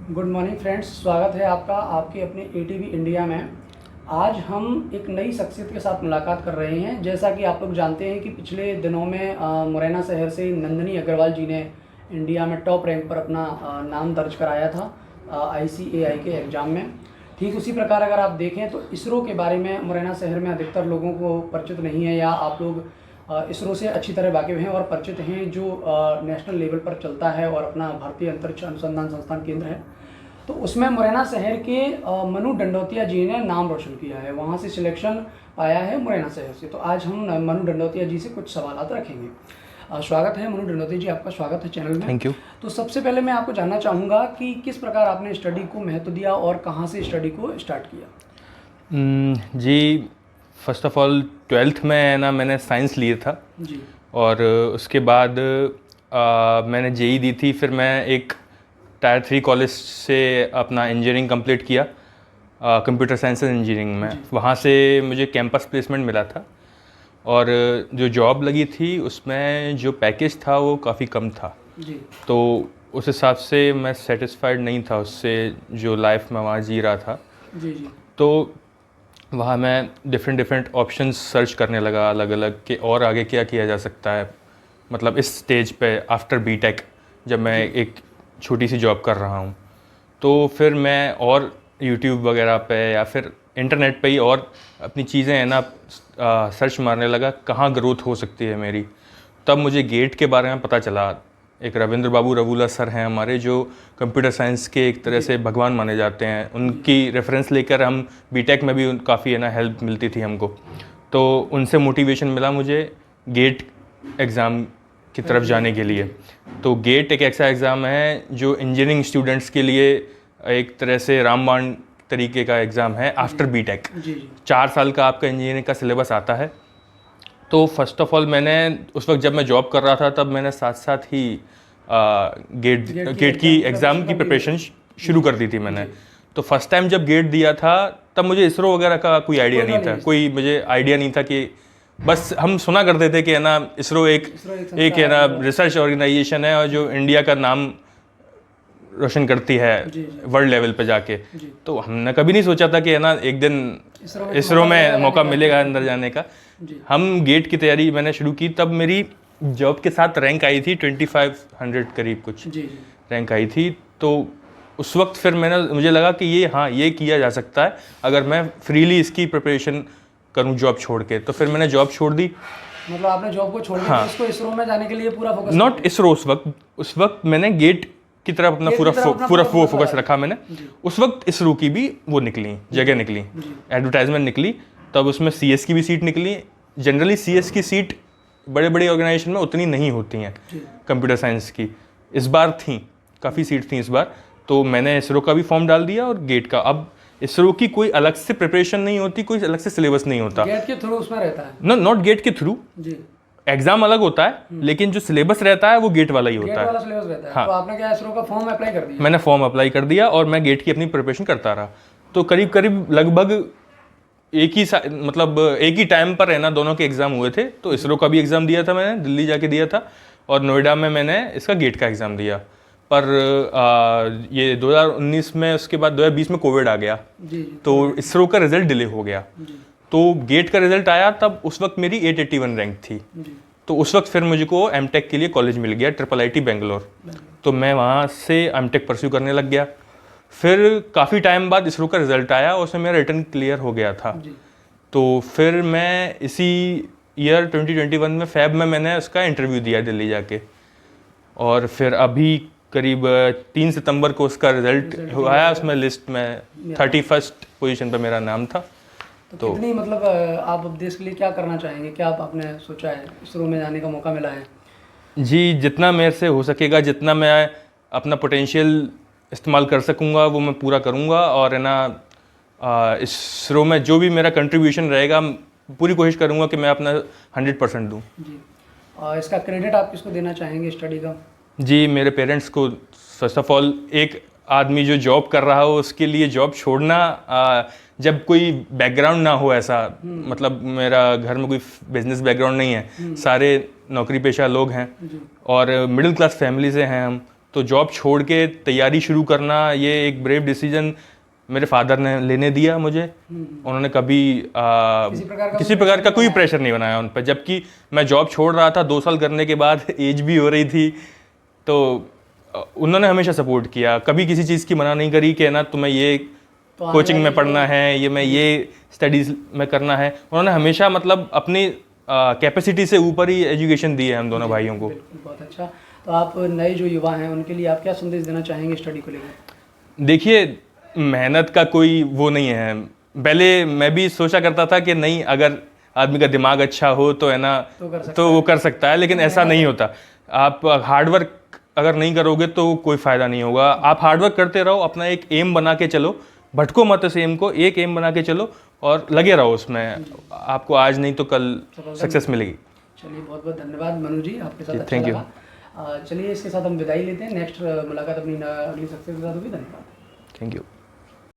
Good morning friends, स्वागत है आपका आपके अपने एटीवी इंडिया में। आज हम एक नई शख्सियत के साथ मुलाकात कर रहे हैं। जैसा कि आप लोग जानते हैं कि पिछले दिनों में मुरैना शहर से नंदिनी अग्रवाल जी ने इंडिया में टॉप रैंक पर अपना नाम दर्ज कराया था ICAI के एग्ज़ाम में। ठीक उसी प्रकार अगर आप देखें तो इसरो के बारे में मुरैना शहर में अधिकतर लोगों को परिचित नहीं है, या आप लोग इसरो से अच्छी तरह वाकिफ़ हैं और परिचित हैं, जो नेशनल लेवल पर चलता है और अपना भारतीय अंतरिक्ष अनुसंधान संस्थान केंद्र है। तो उसमें मुरैना शहर के मनु दंडौतिया जी ने नाम रोशन किया है, वहाँ से सिलेक्शन पाया है मुरैना शहर से। तो आज हम मनु दंडौतिया जी से कुछ सवाल रखेंगे। स्वागत है मनु दंडौतिया जी, आपका स्वागत है चैनल में। Thank you. तो सबसे पहले मैं आपको जानना चाहूँगा कि किस प्रकार आपने स्टडी को महत्व दिया और कहाँ से स्टडी को स्टार्ट किया? जी, फर्स्ट ऑफ ऑल 12th में ना मैंने साइंस लिया था जी। और उसके बाद मैंने JEE दी थी। फिर मैं एक टायर 3 कॉलेज से अपना इंजीनियरिंग कंप्लीट किया, कंप्यूटर साइंस एंड इंजीनियरिंग में। वहाँ से मुझे कैंपस प्लेसमेंट मिला था और जो जॉब लगी थी उसमें जो पैकेज था वो काफ़ी कम था जी। तो उस हिसाब से मैं सेटिस्फाइड नहीं था उससे, जो लाइफ में वहाँ जी रहा था। जी जी। तो वहाँ मैं डिफरेंट ऑप्शंस सर्च करने लगा अलग अलग कि और आगे क्या किया जा सकता है, मतलब इस स्टेज पे आफ्टर बीटेक जब मैं एक छोटी सी जॉब कर रहा हूँ। तो फिर मैं और यूट्यूब वगैरह पे या फिर इंटरनेट पे ही और अपनी चीज़ें है ना सर्च मारने लगा कहाँ ग्रोथ हो सकती है मेरी। तब मुझे गेट के बारे में पता चला। एक रविंद्र बाबू रवूला सर हैं हमारे, जो कंप्यूटर साइंस के एक तरह से भगवान माने जाते हैं। उनकी रेफरेंस लेकर हम बीटेक में भी काफ़ी है ना हेल्प मिलती थी हमको। तो उनसे मोटिवेशन मिला मुझे गेट एग्ज़ाम की तरफ जाने के लिए। तो गेट एक ऐसा एग्ज़ाम है जो इंजीनियरिंग स्टूडेंट्स के लिए एक तरह से रामबाण तरीके का एग्ज़ाम है आफ्टर बीटेक। 4 साल का आपका इंजीनियरिंग का सिलेबस आता है। तो फर्स्ट ऑफ ऑल मैंने उस वक्त जब मैं जॉब कर रहा था तब मैंने साथ साथ ही गेट की एग्ज़ाम की प्रिपरेशन शुरू कर दी थी मैंने। तो फर्स्ट टाइम जब गेट दिया था तब मुझे इसरो वगैरह का कोई आइडिया नहीं था, कोई मुझे आइडिया नहीं था कि बस हम सुना करते थे कि है ना इसरो एक है ना रिसर्च ऑर्गेनाइजेशन है और जो इंडिया का नाम रोशन करती है वर्ल्ड लेवल पे जाके। तो हमने कभी नहीं सोचा था कि है ना एक दिन इसरो में मौका मिलेगा अंदर जाने का। हम गेट की तैयारी मैंने शुरू की, तब मेरी जॉब के साथ रैंक आई थी 2500 करीब कुछ रैंक आई थी। तो उस वक्त फिर मुझे लगा कि ये किया जा सकता है अगर मैं फ्रीली इसकी प्रिपरेशन करूं जॉब छोड़ के। तो फिर मैंने जॉब छोड़ दी। मतलब आपने जॉब को छोड़ दिया? हाँ। इसको इसरो में जाने के लिए पूरा फोकस? नॉट इसरो, उस वक्त मैंने गेट की तरफ अपना पूरा फोकस रखा मैंने। उस वक्त इसरो की भी वो निकली जगह निकली, एडवर्टाइजमेंट निकली, तब उसमें CS की भी सीट निकली। जनरली CS की सीट बड़े बड़े ऑर्गेनाइजेशन में उतनी नहीं होती हैं कंप्यूटर साइंस की। इस बार थी, काफ़ी सीट थी इस बार। तो मैंने इसरो का भी फॉर्म डाल दिया और गेट का। अब इसरो की कोई अलग से प्रिपरेशन नहीं होती, कोई अलग से सिलेबस नहीं होता। गेट के थ्रू उसमें रहता है? नॉट गेट के थ्रू, एग्जाम अलग होता है लेकिन जो सिलेबस रहता है वो गेट वाला ही होता है। वाला सिलेबस रहता है। हाँ। तो आपने क्या इसरो का फॉर्म अप्लाई कर दिया? मैंने फॉर्म अप्लाई कर दिया और मैं गेट की अपनी प्रिपरेशन करता रहा। तो करीब करीब लगभग एक ही टाइम पर है ना दोनों के एग्जाम हुए थे। तो इसरो का भी एग्जाम दिया था मैंने, दिल्ली जाके दिया था, और नोएडा में मैंने इसका गेट का एग्जाम दिया। पर ये 2019 में, उसके बाद 2020 में कोविड आ गया। तो इसरो का रिजल्ट डिले हो गया। तो गेट का रिजल्ट आया तब उस वक्त मेरी 881 रैंक थी। तो उस वक्त फिर मुझको एमटेक के लिए कॉलेज मिल गया, IIIT बेंगलोर। तो मैं वहाँ से एमटेक परस्यू करने लग गया। फिर काफ़ी टाइम बाद इसरो का रिजल्ट आया और उसमें मेरा रिटर्न क्लियर हो गया था। तो फिर मैं इसी ईयर 2021 में फेब में मैंने उसका इंटरव्यू दिया दिल्ली जाके, और फिर अभी करीब 3 सितंबर को उसका रिजल्ट आया। उसमें लिस्ट में 31st पोजीशन पर मेरा नाम था। तो कितनी मतलब आप देश के लिए क्या करना चाहेंगे? क्या आपने सोचा है? इसरो में जाने का मौका मिला है? जी, जितना मेरे से हो सकेगा, जितना मैं अपना पोटेंशियल इस्तेमाल कर सकूंगा वो मैं पूरा करूंगा। और है ना इसरो में जो भी मेरा कंट्रीब्यूशन रहेगा पूरी कोशिश करूंगा कि मैं अपना 100% दूं। जी। इसका क्रेडिट आप किसको देना चाहेंगे स्टडी का? जी, मेरे पेरेंट्स को। फर्स्ट ऑफ ऑल, एक आदमी जो जॉब कर रहा हो उसके लिए जॉब छोड़ना, जब कोई बैकग्राउंड ना हो ऐसा, मतलब मेरा घर में कोई बिजनेस बैकग्राउंड नहीं है, सारे नौकरी पेशा लोग हैं और मिडिल क्लास फैमिली से हैं हम। तो जॉब छोड़ के तैयारी शुरू करना ये एक ब्रेव डिसीजन मेरे फादर ने लेने दिया मुझे। उन्होंने कभी किसी प्रकार का कोई प्रेशर नहीं बनाया उन पर, जबकि मैं जॉब छोड़ रहा था 2 साल करने के बाद, एज भी हो रही थी, तो उन्होंने हमेशा सपोर्ट किया, कभी किसी चीज़ की मना नहीं करी कि ना तुम्हें ये तो कोचिंग में पढ़ना है, ये मैं ये स्टडीज़ में करना है। उन्होंने हमेशा मतलब अपनी कैपेसिटी से ऊपर ही एजुकेशन दी है हम दोनों भाइयों को। बिल्कुल, बहुत अच्छा। तो आप नए जो युवा हैं उनके लिए आप क्या संदेश देना चाहेंगे स्टडी को लेकर? देखिए, मेहनत का कोई वो नहीं है। पहले मैं भी सोचा करता था कि नहीं, अगर आदमी का दिमाग अच्छा हो तो है ना, तो वो कर सकता है, लेकिन ऐसा नहीं होता। आप हार्डवर्क अगर नहीं करोगे तो कोई फ़ायदा नहीं होगा। आप हार्डवर्क करते रहो, अपना एक एम बना के चलो, भटको मत इस एम को, एक एम बना के चलो और लगे रहो उसमें। आपको आज नहीं तो कल सक्सेस मिलेगी। चलिए, बहुत बहुत धन्यवाद मनु जी, आपके साथ अच्छा थैंक यू। लगा। चलिए, इसके साथ हम विदाई लेते हैं। नेक्स्ट मुलाकात अपनी अगली सक्सेस के साथ होगी। धन्यवाद। Thank you.